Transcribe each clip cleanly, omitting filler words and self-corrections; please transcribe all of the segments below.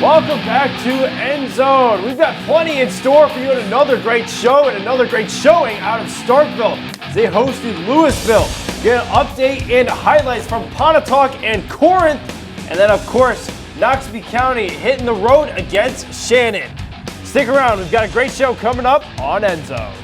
Welcome back to EndZone. We've got plenty in store for you and another great show and another great showing out of Starkville as they hosted Louisville. Get an update and highlights from Pontotoc and Corinth. And then, of course, Noxubee County hitting the road against Shannon. Stick around. We've got a great show coming up on EndZone.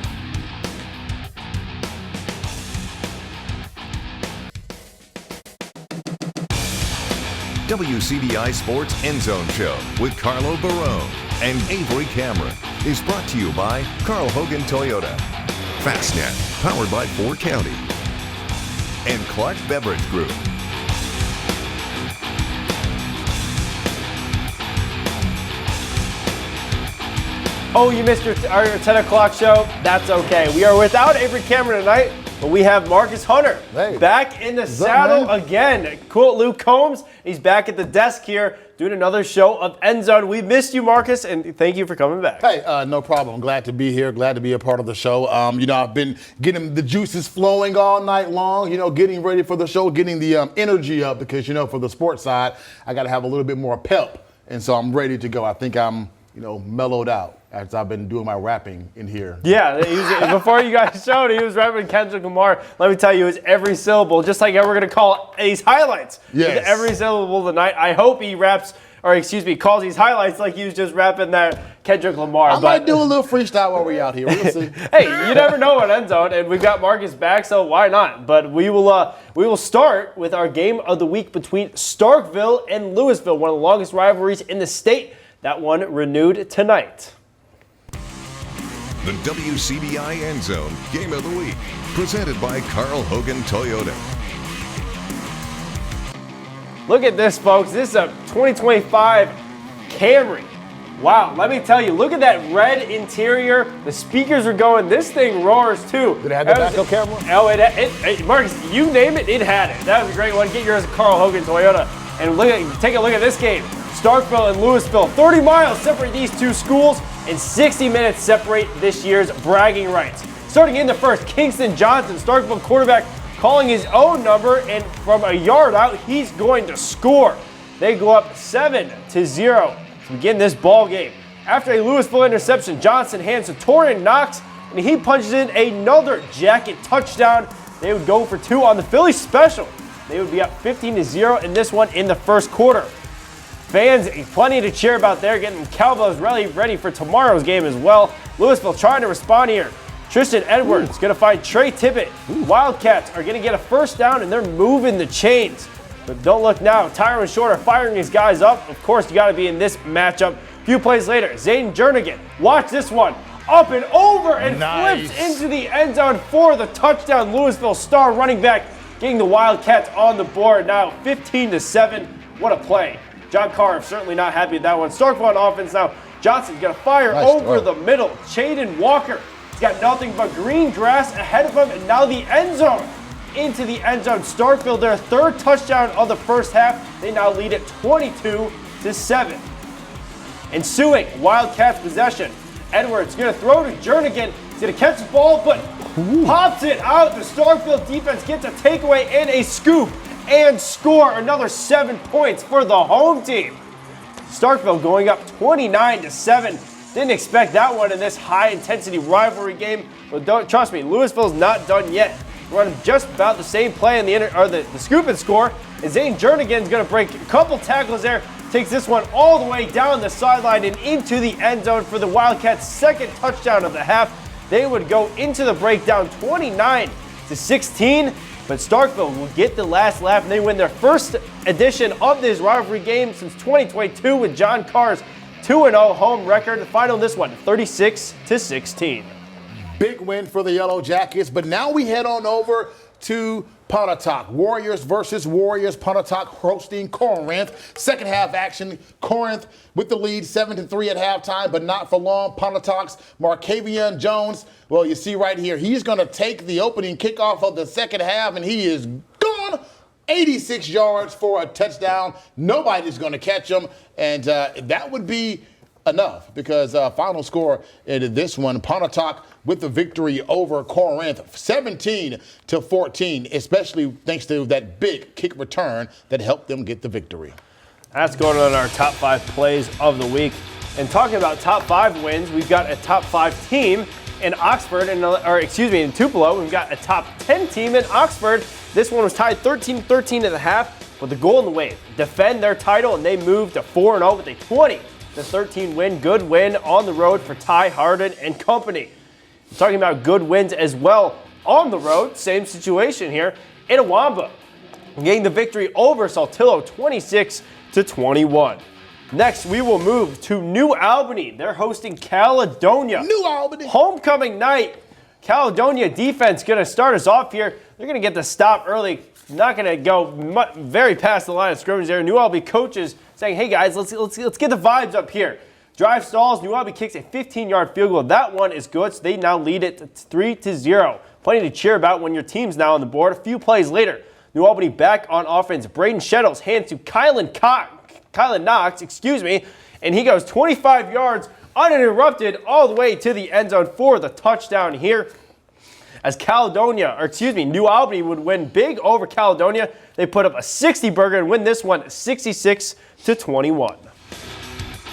WCBI Sports EndZone Show with Carlo Barone and Avery Cameron is brought to you by Carl Hogan Toyota, Fastnet, powered by Ford County, and Clark Beverage Group. Oh, you missed our 10 o'clock show? That's okay. We are without Avery Cameron tonight, but we have Marcus Hunter back in the saddle again. Cool, Luke Combs, he's back at the desk here doing another show of EndZone. We missed you, Marcus, and thank you for coming back. Hey, no problem. I'm glad to be here. Glad to be a part of the show. I've been getting the juices flowing all night long, getting ready for the show, getting the energy up because, for the sports side, I got to have a little bit more pep. And so I'm ready to go. I think I'm, mellowed out as I've been doing my rapping in here. Yeah, before you guys showed, he was rapping Kendrick Lamar. Let me tell you, it was every syllable, just like we're going to call these highlights. Yes. Every syllable tonight. I hope he calls these highlights like he was just rapping that Kendrick Lamar. I might do a little freestyle while we're out here. We'll see. Hey, you never know at EndZone, and we've got Marcus back, so why not? But we will start with our game of the week between Starkville and Louisville, one of the longest rivalries in the state. That one renewed tonight. The WCBI EndZone Game of the Week, presented by Carl Hogan Toyota. Look at this, folks. This is a 2025 Camry. Wow, let me tell you, look at that red interior. The speakers are going. This thing roars, too. Did it have the backup camera? Oh, Marcus, you name it, it had it. That was a great one. Get yours at Carl Hogan Toyota. And take a look at this game. Starkville and Louisville. 30 miles separate these two schools, and 60 minutes separate this year's bragging rights. Starting in the first, Kingston Johnson, Starkville quarterback, calling his own number, and from a yard out, he's going to score. They go up 7-0 to begin this ball game. After a Louisville interception, Johnson hands to Torian Knox, and he punches in another jacket touchdown. They would go for two on the Philly special. They would be up 15-0 in this one in the first quarter. Fans, plenty to cheer about there, getting cowbells ready for tomorrow's game as well. Louisville trying to respond here. Tristan Edwards going to find Trey Tippett. Wildcats are going to get a first down, and they're moving the chains. But don't look now. Tyron Shorter firing his guys up. Of course, you got to be in this matchup. A few plays later, Zayden Jernigan. Watch this one. Up and over and flips into the end zone for the touchdown. Louisville star running back getting the Wildcats on the board now 15-7. What a play. John Carr certainly not happy with that one. Starkville on offense now. Johnson's going to fire over the middle. Chaden Walker. He's got nothing but green grass ahead of him, and now the end zone. Into the end zone. Starkville, their third touchdown of the first half. They now lead it 22-7. Ensuing Wildcats possession. Edwards going to throw to Jernigan. He's going to catch the ball, but pops it out. The Starkville defense gets a takeaway and a scoop and score another 7 points for the home team. Starkville going up 29-7. Didn't expect that one in this high-intensity rivalry game. But trust me, Louisville's not done yet. Running just about the same play in the scoop and score. And Zane Jernigan's going to break a couple tackles there. Takes this one all the way down the sideline and into the end zone for the Wildcats' second touchdown of the half. They would go into the breakdown 29-16. But Starkville will get the last laugh, and they win their first edition of this rivalry game since 2022 with John Carr's 2-0 home record. The final in this one, 36-16. Big win for the Yellow Jackets, but now we head on over to Pontotoc. Warriors versus Warriors. Pontotoc hosting Corinth. Second half action. Corinth with the lead 7-3 at halftime, but not for long. Pontotoc's Markavian Jones, well, you see right here, he's going to take the opening kickoff of the second half, and he is gone. 86 yards for a touchdown. Nobody's going to catch him, and that would be enough because final score in this one, Pontotoc with the victory over Corinth, 17-14, especially thanks to that big kick return that helped them get the victory. That's going on our top 5 plays of the week. And talking about top 5 wins, we've got a top 5 team in Oxford, in Tupelo. We've got a top 10 team in Oxford. This one was tied 13-13 at the half, but the Golden Wave defend their title, and they moved to 4-0 with a 20-13 win. Good win on the road for Ty Harden and company. Talking about good wins as well on the road, same situation here. Itawamba getting the victory over Saltillo 26-21. Next, we will move to New Albany. They're hosting Caledonia. New Albany. Homecoming night. Caledonia defense going to start us off here. They're going to get the stop early. Not going to go very past the line of scrimmage there. New Albany coaches saying, hey guys, let's get the vibes up here. Drive stalls. New Albany kicks a 15-yard field goal. That one is good, so they now lead it 3-0. Plenty to cheer about when your team's now on the board. A few plays later, New Albany back on offense. Braden Shettles hands to Kylan Knox, and he goes 25 yards uninterrupted all the way to the end zone for the touchdown here. As New Albany would win big over Caledonia. They put up a 60-burger and win this one 66-21.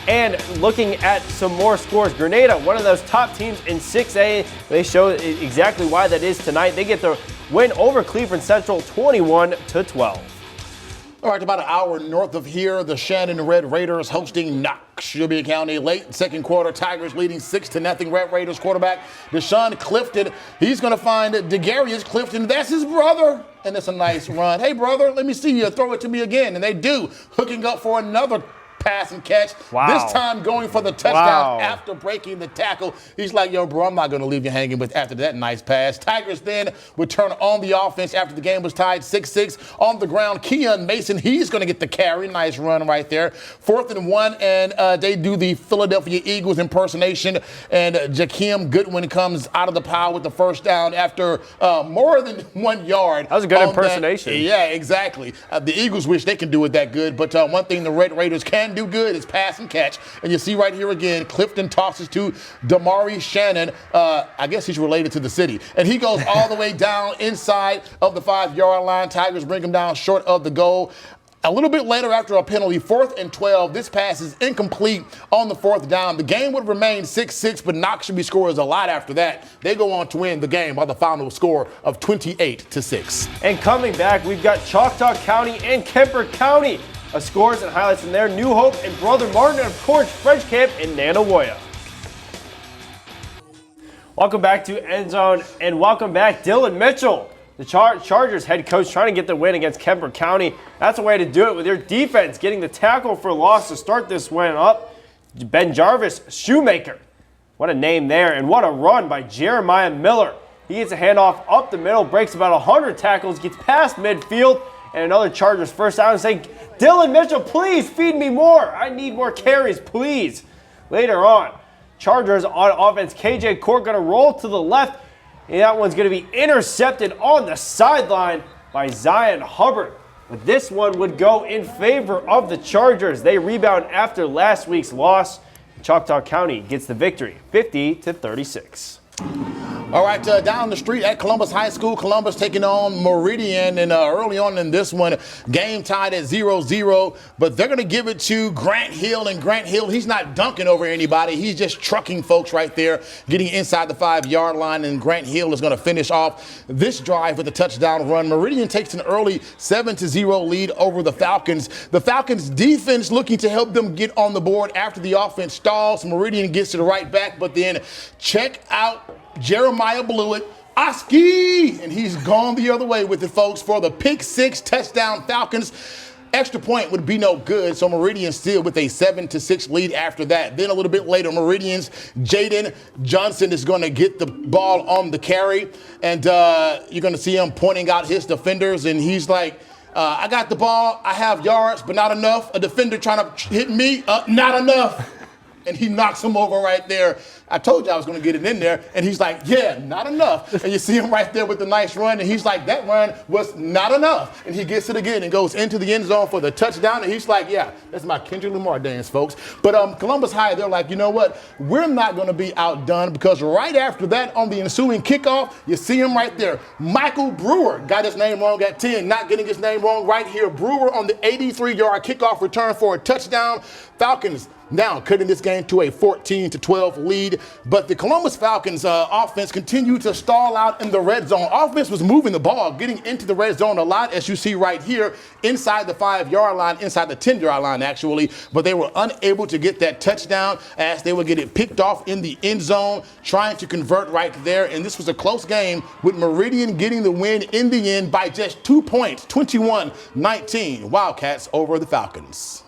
And looking at some more scores, Grenada, one of those top teams in 6A, they show exactly why that is tonight. They get the win over Cleveland Central 21-12. All right, about an hour north of here, the Shannon Red Raiders hosting Knox, Shelby County. Late second quarter, Tigers leading 6-0. Red Raiders quarterback Deshaun Clifton. He's going to find DeGarius Clifton. That's his brother. And it's a nice run. Hey, brother, let me see you. Throw it to me again. And they do, hooking up for another pass and catch. Wow. This time going for the touchdown after breaking the tackle. He's like, yo, bro, I'm not going to leave you hanging with after that nice pass. Tigers then would turn on the offense after the game was tied 6-6. On the ground, Keon Mason, he's going to get the carry. Nice run right there. 4th and 1, and they do the Philadelphia Eagles impersonation, and Jakeem Goodwin comes out of the pile with the first down after more than 1 yard. That was a good impersonation. Yeah, exactly. The Eagles wish they can do it that good, but one thing the Red Raiders can do good is pass and catch. And you see right here again, Clifton tosses to Damari Shannon. I guess he's related to the city. And he goes all the way down inside of the 5-yard line. Tigers bring him down short of the goal. A little bit later after a penalty, 4th and 12, this pass is incomplete on the 4th down. The game would remain 6-6, but Knox should be scores a lot after that. They go on to win the game by the final score of 28-6. And coming back, we've got Choctaw County and Kemper County. Scores and highlights from there. New Hope and Brother Martin, and of course, French Camp in Nanawoya. Welcome back to EndZone, and welcome back, Dylan Mitchell. The Chargers head coach trying to get the win against Kemper County. That's a way to do it with your defense, getting the tackle for loss to start this win up. Ben Jarvis Shoemaker. What a name there, and what a run by Jeremiah Miller. He gets a handoff up the middle, breaks about 100 tackles, gets past midfield, and another Chargers first down, saying, Dylan Mitchell, please feed me more. I need more carries, please. Later on, Chargers on offense. KJ Court going to roll to the left, and that one's going to be intercepted on the sideline by Zion Hubbard. But this one would go in favor of the Chargers. They rebound after last week's loss. Choctaw County gets the victory, 50-36. All right, down the street at Columbus High School, Columbus taking on Meridian, and early on in this one, game tied at 0-0, but they're going to give it to Grant Hill, and Grant Hill, he's not dunking over anybody. He's just trucking folks right there, getting inside the 5-yard line, and Grant Hill is going to finish off this drive with a touchdown run. Meridian takes an early 7-0 lead over the Falcons. The Falcons defense looking to help them get on the board after the offense stalls. Meridian gets to the right back, but then check out Jeremiah Blewett, Oski, and he's gone the other way with it, folks, for the pick 6 touchdown Falcons. Extra point would be no good, so Meridian still with a 7-6 lead after that. Then a little bit later, Meridian's Jaden Johnson is going to get the ball on the carry, and you're going to see him pointing out his defenders, and he's like, I got the ball, I have yards, but not enough. A defender trying to hit me, not enough. And he knocks him over right there. I told you I was going to get it in there. And he's like, yeah, not enough. And you see him right there with the nice run. And he's like, that run was not enough. And he gets it again and goes into the end zone for the touchdown. And he's like, yeah, that's my Kendrick Lamar dance, folks. But Columbus High, they're like, you know what? We're not going to be outdone, because right after that, on the ensuing kickoff, you see him right there. Michael Brewer got his name wrong at 10, not getting his name wrong right here. Brewer on the 83-yard kickoff return for a touchdown. Falcons now cutting this game to a 14-12 lead. But the Columbus Falcons offense continued to stall out in the red zone. Offense was moving the ball, getting into the red zone a lot, as you see right here, inside the 5-yard line, inside the 10-yard line actually. But they were unable to get that touchdown, as they would get it picked off in the end zone, trying to convert right there. And this was a close game, with Meridian getting the win in the end by just 2 points, 21-19. Wildcats over the Falcons.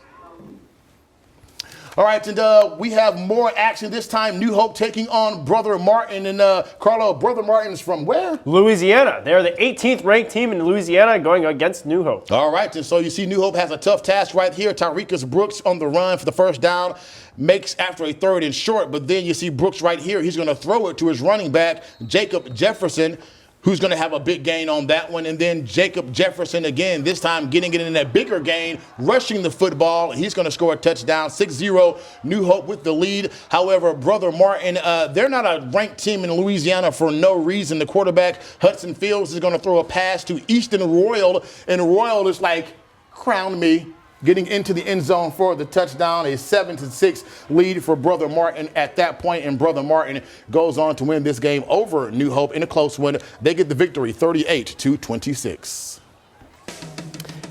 All right, and we have more action this time. New Hope taking on Brother Martin. And Carlo, Brother Martin is from where? Louisiana. They're the 18th ranked team in Louisiana, going against New Hope. All right, and so you see New Hope has a tough task right here. Tyrekus Brooks on the run for the first down. Makes after a 3rd and short, but then you see Brooks right here. He's going to throw it to his running back, Jacob Jefferson, who's going to have a big gain on that one. And then Jacob Jefferson again, this time getting it in that bigger gain, rushing the football. He's going to score a touchdown. 6-0, New Hope with the lead. However, Brother Martin, they're not a ranked team in Louisiana for no reason. The quarterback, Hudson Fields, is going to throw a pass to Easton Royal, and Royal is like, crown me. Getting into the end zone for the touchdown, a 7-6 lead for Brother Martin at that point, and Brother Martin goes on to win this game over New Hope in a close one. They get the victory, 38-26.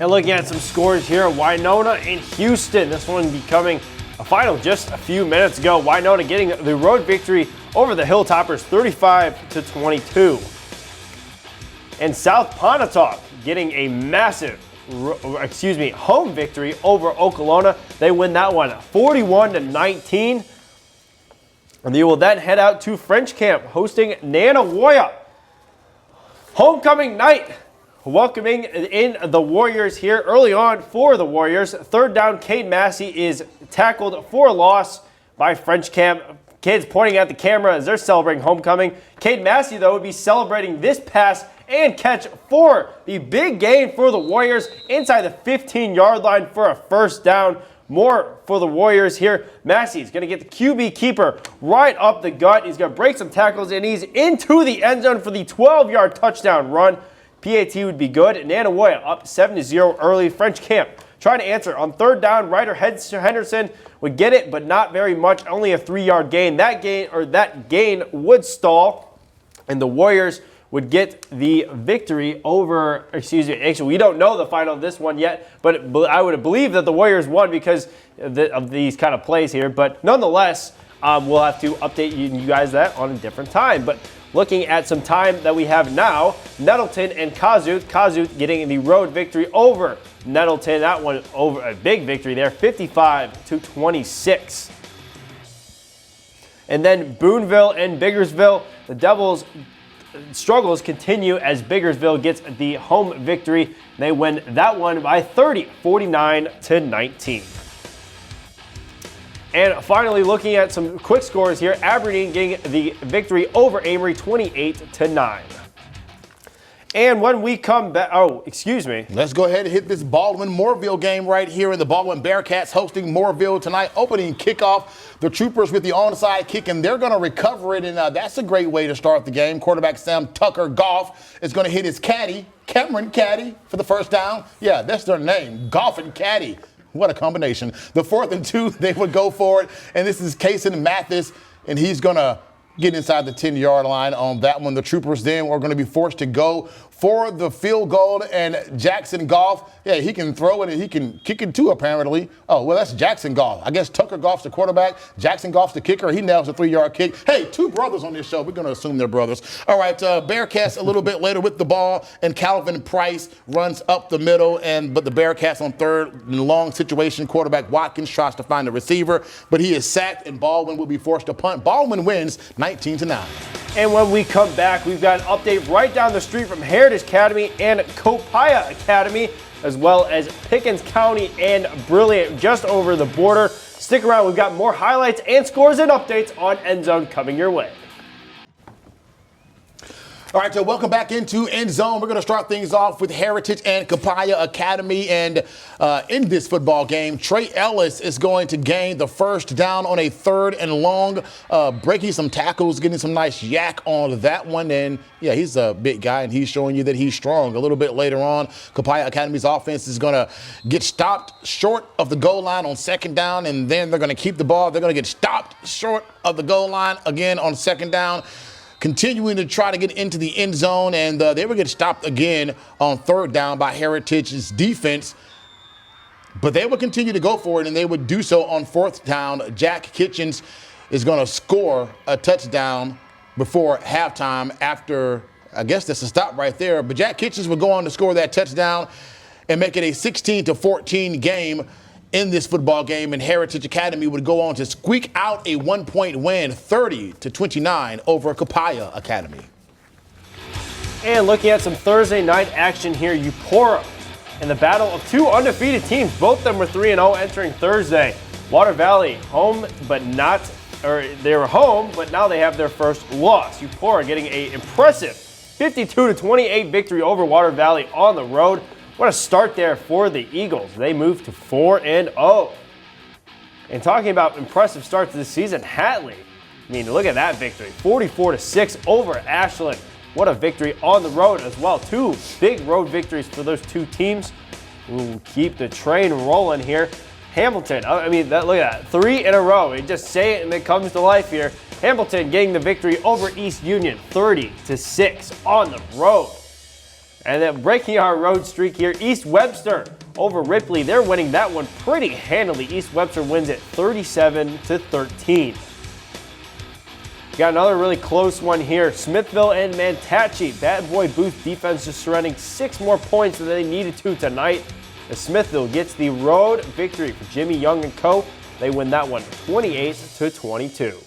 And looking at some scores here, Winona and Houston. This one becoming a final just a few minutes ago. Winona getting the road victory over the Hilltoppers, 35-22. And South Pontotoc getting a massive home victory over Okolona. They win that one 41-19. And they will then head out to French Camp, hosting Nanawoya. Homecoming night, welcoming in the Warriors here early on for the Warriors. 3rd down, Cade Massey is tackled for a loss by French Camp. Kids pointing at the camera as they're celebrating homecoming. Cade Massey, though, would be celebrating this pass and catch for the big gain for the Warriors inside the 15-yard line for a 1st down. More for the Warriors here. Massey is going to get the QB keeper right up the gut. He's going to break some tackles, and he's into the end zone for the 12-yard touchdown run. PAT would be good. Nanawoya up 7-0 early. French Camp trying to answer on 3rd down. Ryder Henderson would get it, but not very much. Only a 3-yard gain. That gain would stall, and the Warriors would get the victory over, actually, we don't know the final of this one yet, but I would believe that the Warriors won because of these kind of plays here. But nonetheless, we'll have to update you guys that on a different time. But looking at some time that we have now, Nettleton and Kazooth getting the road victory over Nettleton. That one over a big victory there, 55-26. And then Boonville and Biggersville, the Devils' struggles continue as Biggersville gets the home victory. They win that one by 30, 49-19. And finally, looking at some quick scores here, Aberdeen getting the victory over Amory, 28-9. And when we come back, let's go ahead and hit this Baldwin-Moorville game right here in the Baldwin Bearcats hosting Moorville tonight. Opening kickoff, the Troopers with the onside kick, and they're going to recover it, and that's a great way to start the game. Quarterback Sam Tucker Goff is going to hit his caddy, Cameron Caddy, for the 1st down. Yeah, that's their name, Goff and Caddy. What a combination. The 4th and 2, they would go for it, and this is Kason Mathis, and he's going to get inside the 10-yard line on that one. The Troopers then are going to be forced to go for the field goal, and Jackson Goff, yeah, he can throw it and he can kick it too, apparently. Oh, well, that's Jackson Goff. I guess Tucker Goff's the quarterback. Jackson Goff's the kicker. He nails a 3-yard kick. Hey, 2 brothers on this show. We're going to assume they're brothers. All right, Bearcats a little bit later with the ball, and Calvin Price runs up the middle, but the Bearcats on 3rd in a long situation. Quarterback Watkins tries to find the receiver, but he is sacked, and Baldwin will be forced to punt. Baldwin wins 19-9. And when we come back, we've got an update right down the street from Heritage Academy and Copaya Academy. as well as Pickens County and Brilliant just over the border. Stick around, we've got more highlights and scores and updates on EndZone coming your way. All right, so welcome back into EndZone. We're going to start things off with Heritage and Copiah Academy. And in this football game, Trey Ellis is going to gain the first down on a 3rd and long, breaking some tackles, getting some nice yak on that one. And, yeah, he's a big guy, and he's showing you that he's strong. A little bit later on, Copiah Academy's offense is going to get stopped short of the goal line on 2nd down, and then they're going to keep the ball. They're going to get stopped short of the goal line again on 2nd down, continuing to try to get into the end zone, and they would get stopped again on 3rd down by Heritage's defense. But they would continue to go for it, and they would do so on 4th down. Jack Kitchens is going to score a touchdown before halftime after, I guess that's a stop right there. But Jack Kitchens would go on to score that touchdown and make it a 16-14 game in this football game, and Heritage Academy would go on to squeak out a 1-point win, 30-29 over Copiah Academy. And looking at some Thursday night action here, Eupora in the battle of 2 undefeated teams. Both of them were 3-0 entering Thursday. Water Valley home, but not, or they were home, but now they have their first loss. Eupora getting an impressive 52-28 victory over Water Valley on the road. What a start there for the Eagles. They moved to 4-0. And talking about impressive starts to the season, Hatley, I mean, look at that victory. 44-6 over Ashland. What a victory on the road as well. 2 big road victories for those 2 teams. We'll keep the train rolling here. Hamilton, I mean, look at that. 3 in a row. You just say it and it comes to life here. Hamilton getting the victory over East Union, 30-6 on the road. And then breaking our road streak here, East Webster over Ripley. They're winning that one pretty handily. East Webster wins it 37-13. Got another really close one here. Smithville and Mantachi. Bad Boy Booth defense just surrendering 6 more points than they needed to tonight. As Smithville gets the road victory for Jimmy Young and co. They win that one 28-22.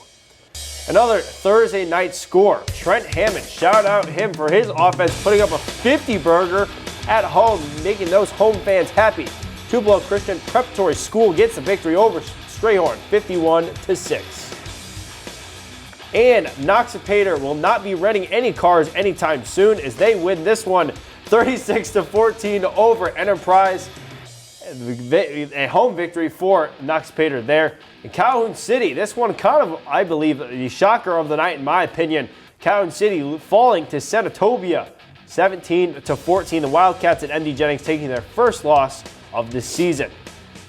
Another Thursday night score. Trent Hammond, shout out him for his offense, putting up a 50-burger at home, making those home fans happy. Tupelo Christian Preparatory School gets the victory over Strayhorn, 51-6. And Noxapater will not be renting any cars anytime soon as they win this one 36-14 over Enterprise. A home victory for Noxapater there. In Calhoun City, this one kind of, I believe, the shocker of the night in my opinion. Calhoun City falling to Senatobia 17-14. The Wildcats at MD Jennings taking their first loss of the season.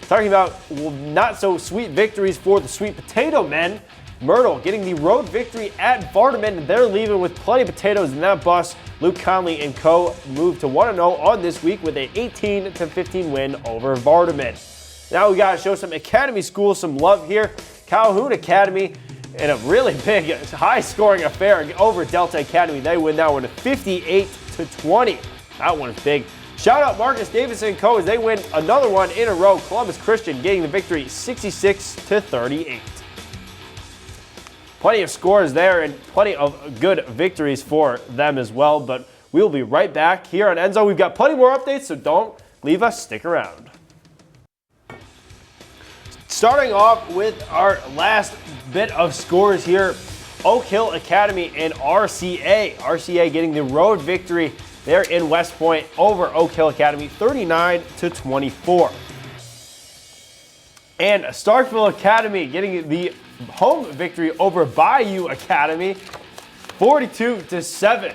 Talking about not so sweet victories for the Sweet Potato men. Myrtle getting the road victory at Vardaman. They're leaving with plenty of potatoes in that bus. Luke Conley and co. move to 1-0 on this week with a 18-15 win over Vardaman. Now we got to show some Academy schools some love here. Calhoun Academy in a really big, high-scoring affair over Delta Academy. They win that one 58-20. That one is big. Shout out Marcus Davis and co. as they win another one in a row. Columbus Christian getting the victory 66-38. Plenty of scores there and plenty of good victories for them as well. But we'll be right back here on EndZone. We've got plenty more updates, so don't leave us. Stick around. Starting off with our last bit of scores here, Oak Hill Academy and RCA. RCA getting the road victory there in West Point over Oak Hill Academy, 39-24. And Starkville Academy getting the home victory over Bayou Academy, 42-7.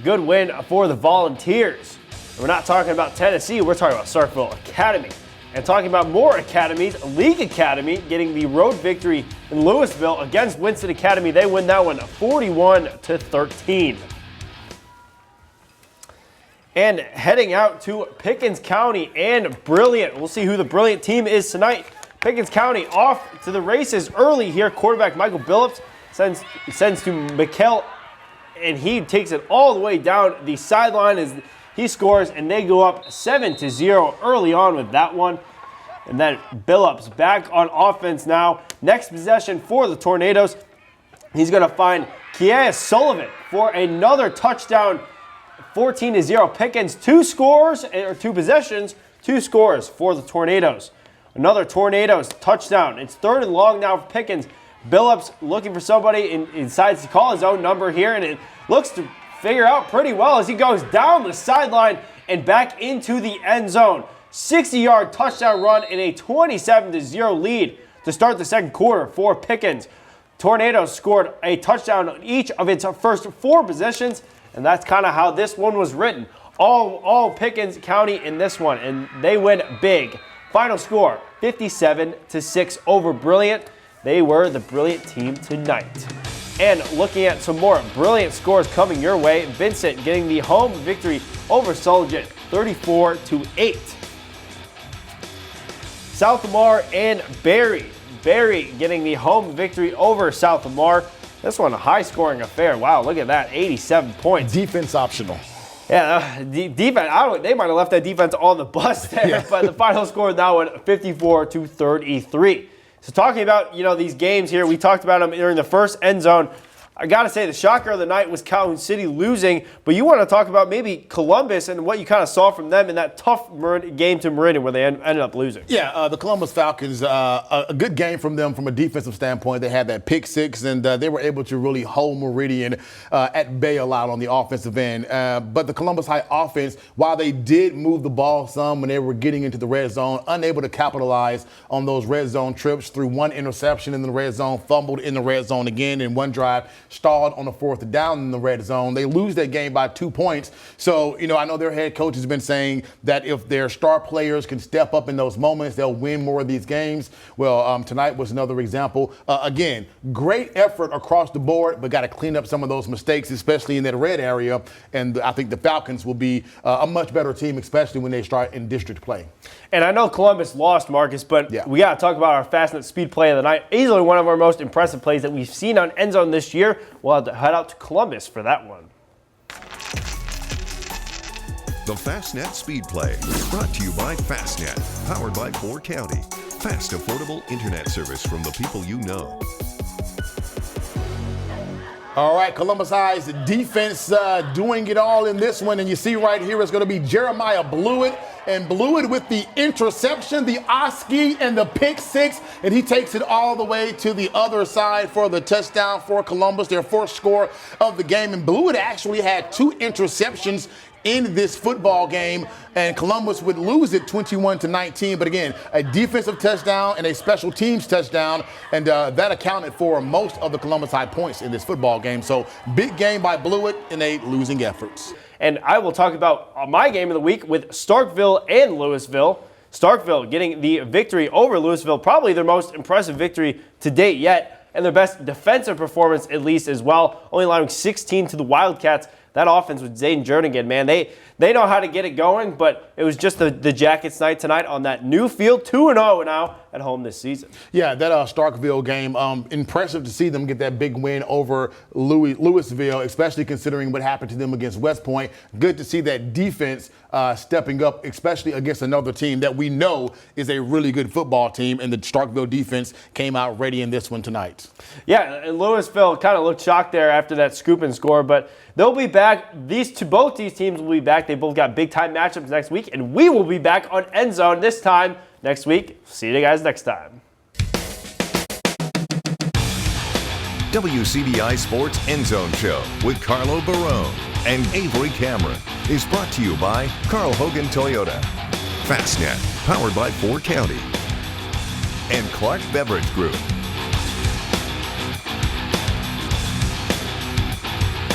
Good win for the Volunteers. We're not talking about Tennessee, we're talking about Starkville Academy. And talking about more academies, League Academy getting the road victory in Louisville against Winston Academy. They win that one 41-13. And heading out to Pickens County and Brilliant. We'll see who the Brilliant team is tonight. Pickens County off to the races early here. Quarterback Michael Billups sends to Mikkel, and he takes it all the way down the sideline as he scores, and they go up 7-0 early on with that one. And then Billups back on offense now. Next possession for the Tornadoes. He's going to find Kiah Sullivan for another touchdown 14-0. Pickens, 2 scores, or 2 possessions, 2 scores for the Tornadoes. Another Tornadoes touchdown. It's 3rd and long now for Pickens. Billups looking for somebody and decides to call his own number here, and it looks to figure out pretty well as he goes down the sideline and back into the end zone. 60-yard touchdown run and a 27-0 lead to start the second quarter for Pickens. Tornadoes scored a touchdown on each of its first 4 possessions, and that's kind of how this one was written. All Pickens County in this one, and they win big. Final score, 57-6 over Brilliant. They were the Brilliant team tonight. And looking at some more Brilliant scores coming your way, Vincent getting the home victory over Solent, 34-8. South Lamar and Barry getting the home victory over South Lamar. This one a high-scoring affair. Wow, look at that, 87 points. Defense optional. Yeah, defense. They might have left that defense on the bus there, yeah. But the final score now went 54-33. So talking about these games here, we talked about them during the first end zone. I got to say the shocker of the night was Calhoun City losing, but you want to talk about maybe Columbus and what you kind of saw from them in that tough game to Meridian where they ended up losing. Yeah, the Columbus Falcons, a good game from them from a defensive standpoint. They had that pick 6, and they were able to really hold Meridian at bay a lot on the offensive end. But the Columbus High offense, while they did move the ball some when they were getting into the red zone, unable to capitalize on those red zone trips through 1 interception in the red zone, fumbled in the red zone again in 1 drive, stalled on the 4th down in the red zone. They lose that game by 2 points. So, I know their head coach has been saying that if their star players can step up in those moments, they'll win more of these games. Well, tonight was another example. Again, great effort across the board, but got to clean up some of those mistakes, especially in that red area. And I think the Falcons will be a much better team, especially when they start in district play. And I know Columbus lost, Marcus, but we got to talk about our Fastnet speed play of the night. Easily one of our most impressive plays that we've seen on EndZone this year. We'll have to head out to Columbus for that one. The Fastnet Speed Play, brought to you by Fastnet, powered by 4 County. Fast, affordable internet service from the people you know. All right, Columbus High's defense doing it all in this one. And you see right here, it's going to be Jeremiah Blewett. And Blewett with the interception, the Oski, and the pick 6. And he takes it all the way to the other side for the touchdown for Columbus, their 4th score of the game. And Blewett actually had 2 interceptions in this football game, and Columbus would lose it 21-19. But again, a defensive touchdown and a special teams touchdown, and that accounted for most of the Columbus High points in this football game. So big game by Blewett in a losing efforts. And I will talk about my game of the week with Starkville and Louisville. Starkville getting the victory over Louisville, probably their most impressive victory to date yet, and their best defensive performance at least as well, only allowing 16 to the Wildcats. That offense with Zayden Jernigan, man, they know how to get it going, but it was just the Jackets night tonight on that new field, 2-0 now at home this season. Yeah, that Starkville game, impressive to see them get that big win over Louisville, especially considering what happened to them against West Point. Good to see that defense stepping up, especially against another team that we know is a really good football team, and the Starkville defense came out ready in this one tonight. Yeah, and Louisville kind of looked shocked there after that scoop and score, but they'll be back. Both these teams will be back. They both got big-time matchups next week, and we will be back on EndZone this time next week. See you guys next time. WCBI Sports EndZone Show with Carlo Barone and Avery Cameron is brought to you by Carl Hogan Toyota, Fastnet, powered by 4 County, and Clark Beverage Group.